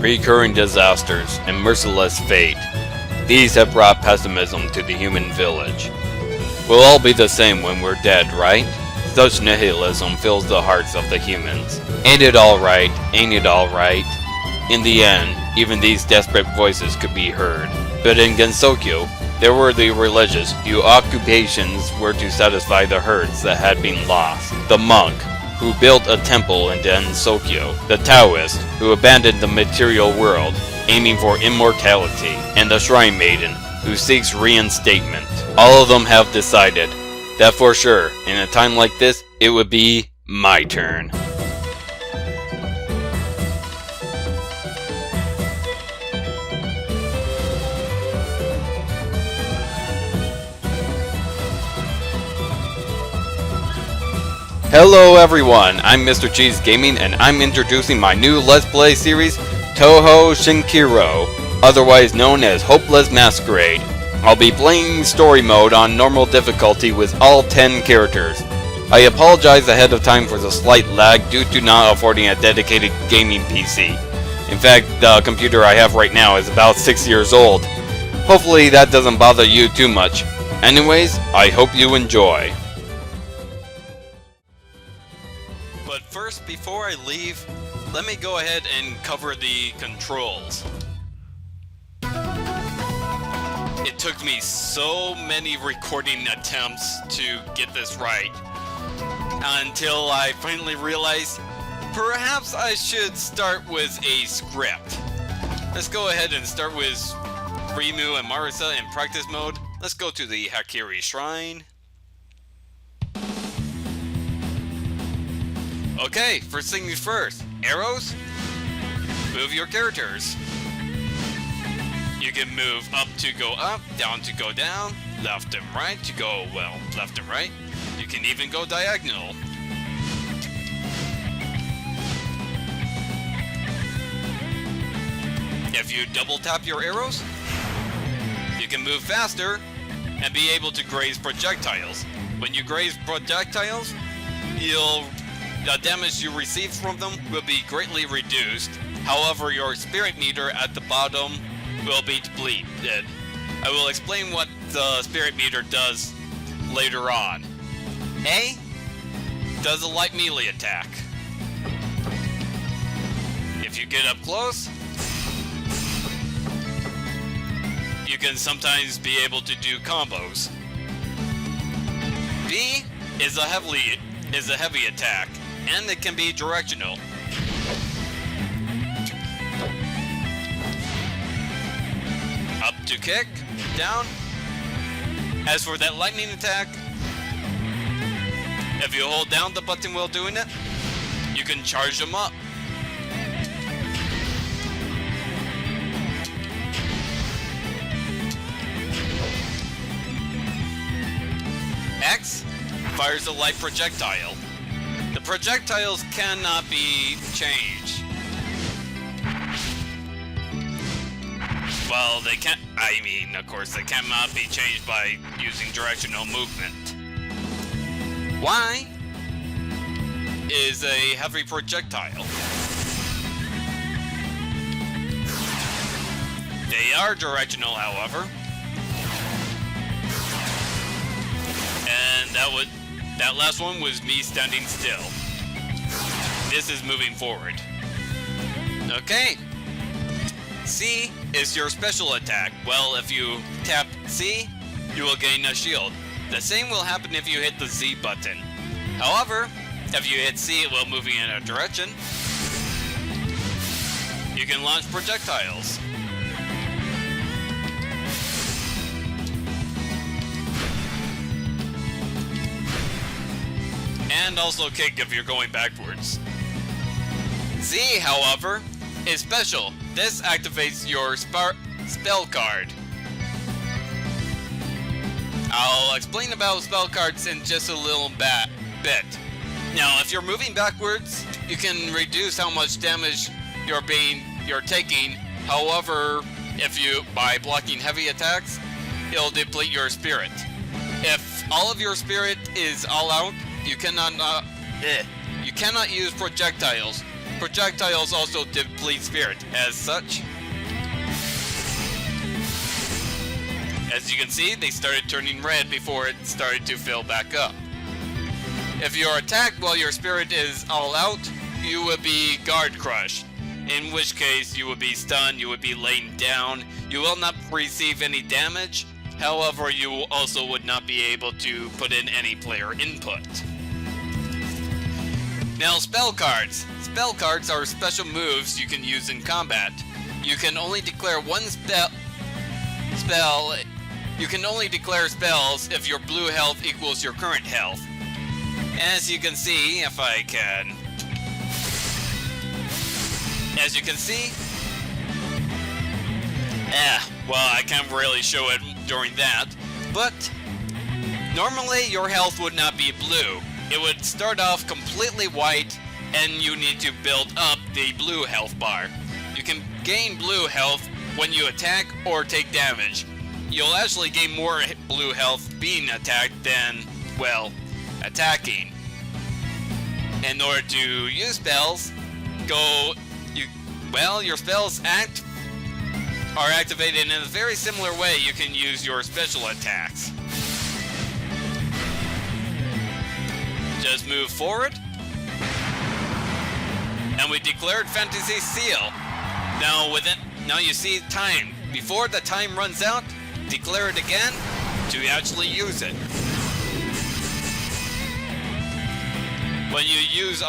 recurring disasters, and merciless fate. These have brought pessimism to the human village. We'll all be the same when we're dead, right? Such nihilism fills the hearts of the humans. Ain't it alright? Ain't it alright? In the end, even these desperate voices could be heard. But in Gensokyo, there were the religious, whose occupations were to satisfy the herds that had been lost. The monk, who built a temple in Gensokyo. The Taoist, who abandoned the material world, aiming for immortality. And the shrine maiden, who seeks reinstatement. All of them have decided that for sure, in a time like this, it would be my turn. Hello everyone, I'm Mr. Cheese Gaming and I'm introducing my new Let's Play series, Touhou Shinkiro, otherwise known as Hopeless Masquerade. I'll be playing story mode on normal difficulty with all 10 characters. I apologize ahead of time for the slight lag due to not affording a dedicated gaming PC. In fact, the computer I have right now is about 6 years old. Hopefully that doesn't bother you too much. Anyways, I hope you enjoy. But first, before I leave, let me go ahead and cover the controls. It took me so many recording attempts to get this right, until I finally realized perhaps I should start with a script. Let's go ahead and start with Rimu and Marisa in practice mode. Let's go to the Hakiri Shrine. Okay, first things first. Arrows? Move your characters. You can move up to go up, down to go down, left and right to go, well, left and right. You can even go diagonal. If you double tap your arrows, you can move faster and be able to graze projectiles. When you graze projectiles, the damage you receive from them will be greatly reduced. However, your spirit meter at the bottom will be depleted. I will explain what the spirit meter does later on. A does a light melee attack. If you get up close, you can sometimes be able to do combos. B is a heavy attack, and it can be directional. Up to kick, down. As for that lightning attack, if you hold down the button while doing it, you can charge them up. X fires a light projectile. The projectiles cannot be changed. Well, they can't, of course, they cannot be changed by using directional movement. Y is a heavy projectile. They are directional, however. And that last one was me standing still. This is moving forward. Okay. C is your special attack. Well, if you tap C, you will gain a shield. The same will happen if you hit the Z button. However, if you hit C, it will move you in a direction. You can launch projectiles. And also kick if you're going backwards. Z, however, is special. This activates your spell card. I'll explain about spell cards in just a little bit. Now, if you're moving backwards, you can reduce how much damage you're taking. However, by blocking heavy attacks, it'll deplete your spirit. If all of your spirit is all out, you cannot use projectiles projectiles also deplete spirit as such. As you can see, they started turning red before it started to fill back up. If you're attacked while your spirit is all out, you would be guard crushed, in which case you would be stunned, you would be laying down, you will not receive any damage, however you also would not be able to put in any player input. Now spell cards. Spell cards are special moves you can use in combat. You can only declare one spell. You can only declare spells if your blue health equals your current health. As you can see, as you can see, well, I can't really show it during that, but normally your health would not be blue. It would start off completely white, and you need to build up the blue health bar. You can gain blue health when you attack or take damage. You'll actually gain more blue health being attacked than, well, attacking. In order to use spells, your spells are activated in a very similar way you can use your special attacks. Just move forward. And we declared Fantasy Seal. Now you see time. Before the time runs out, declare it again to actually use it. When you use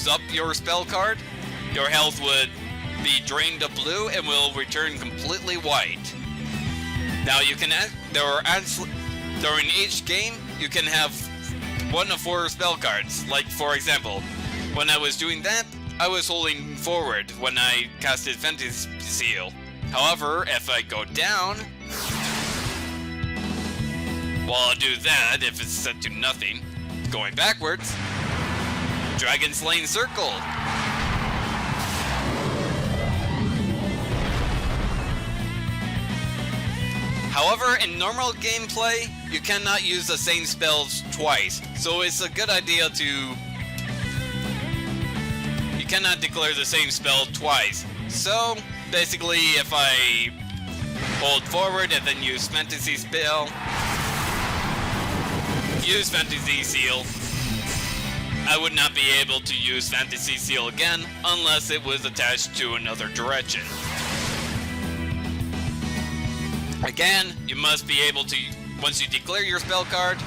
up your spell card, your health would be drained of blue and will return completely white. Now during each game, you can have one of 4 spell cards. Like for example, when I was doing that, I was holding forward when I casted Fantasy Seal. However, if I go down, while I do that, if it's set to nothing, going backwards, Dragon Slaying Circle. However, in normal gameplay, you cannot use the same spells twice, so it's a good idea you cannot declare the same spell twice. So, basically, if I hold forward and then use Fantasy Seal, I would not be able to use Fantasy Seal again unless it was attached to another direction. Again, you must be able to, once you declare your spell card,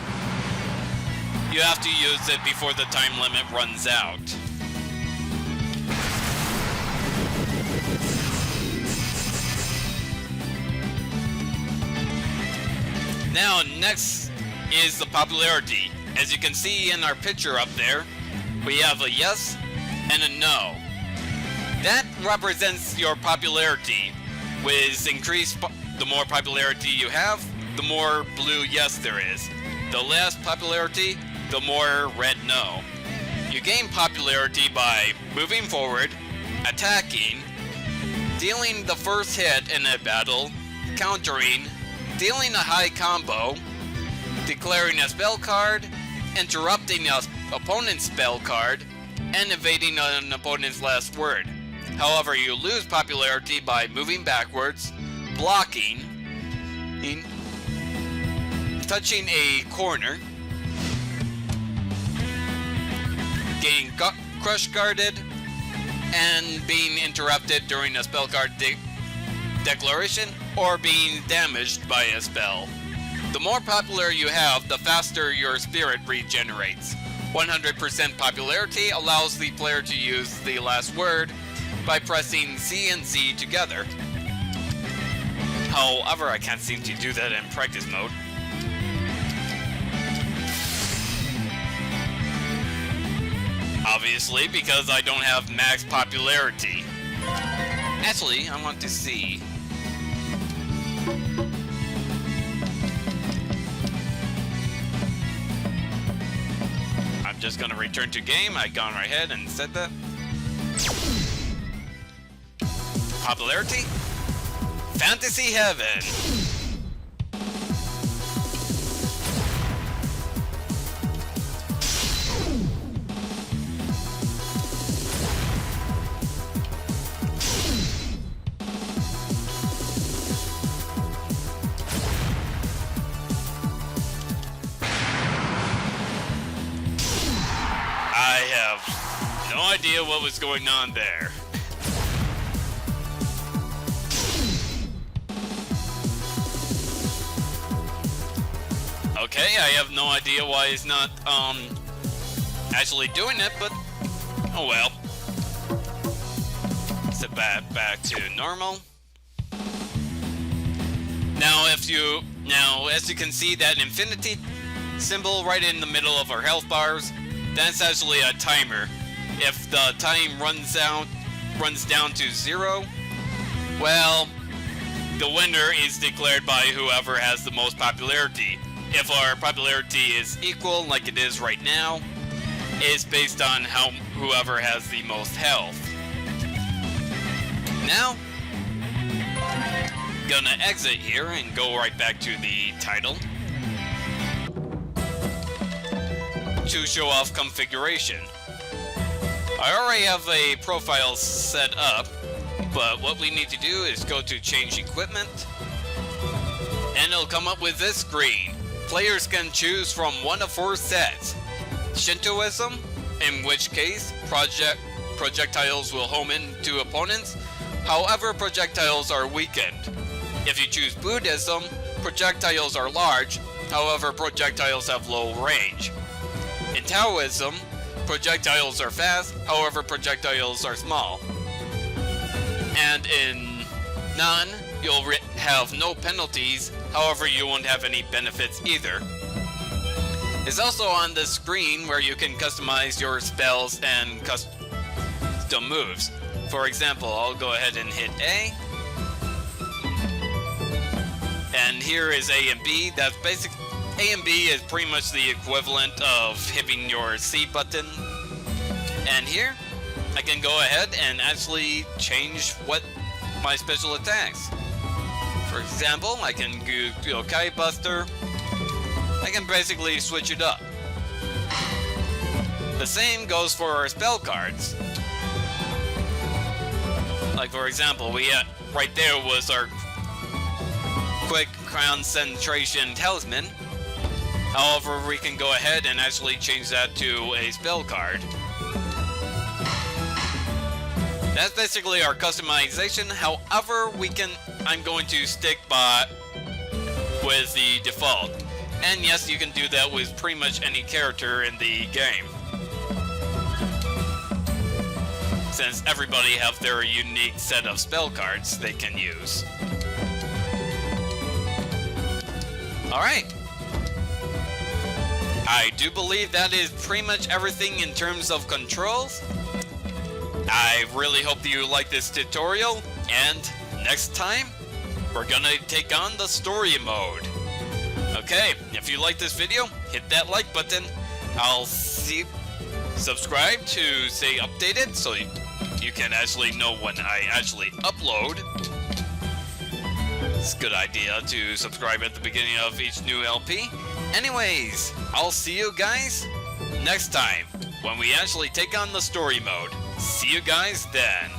you have to use it before the time limit runs out. Now, next is the popularity. As you can see in our picture up there, we have a yes and a no. That represents your popularity. With the more popularity you have, the more blue yes there is. The less popularity, the more red no. You gain popularity by moving forward, attacking, dealing the first hit in a battle, countering, dealing a high combo, declaring a spell card, interrupting an opponent's spell card, and evading an opponent's last word. However, you lose popularity by moving backwards, blocking, touching a corner, getting crush guarded, and being interrupted during a spell card declaration, or being damaged by a spell. The more popular you have, the faster your spirit regenerates. 100% popularity allows the player to use the last word by pressing C and Z together. However, I can't seem to do that in practice mode. Obviously, because I don't have max popularity. Actually, I want to see. I'm just gonna return to game. I've gone right ahead and said that. Popularity? Fantasy Heaven. No idea what was going on there. Okay, I have no idea why he's not, actually doing it, but, oh well. Set back to normal. Now, as you can see, that infinity symbol right in the middle of our health bars, that's actually a timer. If the time runs down to 0, well, the winner is declared by whoever has the most popularity. If our popularity is equal, like it is right now, it's based on whoever has the most health. Now, gonna exit here and go right back to the title to show off configuration. I already have a profile set up, but what we need to do is go to change equipment, and it'll come up with this screen. Players can choose from one of 4 sets. Shintoism, in which case projectiles will home into opponents, however projectiles are weakened. If you choose Buddhism, projectiles are large, however projectiles have low range. In Taoism, projectiles are fast, however projectiles are small. And in none, you'll have no penalties, however you won't have any benefits either. It's also on the screen where you can customize your spells and custom moves. For example, I'll go ahead and hit A. And here is A and B. That's basic. A and B is pretty much the equivalent of hitting your C button. And here, I can go ahead and actually change what my special attacks. For example, I can do Yokai Buster. I can basically switch it up. The same goes for our spell cards. Like for example, right there was our quick concentration talisman. However, we can go ahead and actually change that to a spell card. That's basically our customization. However, I'm going to stick with the default. And yes, you can do that with pretty much any character in the game, since everybody have their unique set of spell cards they can use. Alright. I do believe that is pretty much everything in terms of controls. I really hope that you like this tutorial, and next time, we're gonna take on the story mode. Okay, if you like this video, hit that like button. Subscribe to stay updated so you can actually know when I actually upload. It's a good idea to subscribe at the beginning of each new LP. Anyways, I'll see you guys next time when we actually take on the story mode. See you guys then.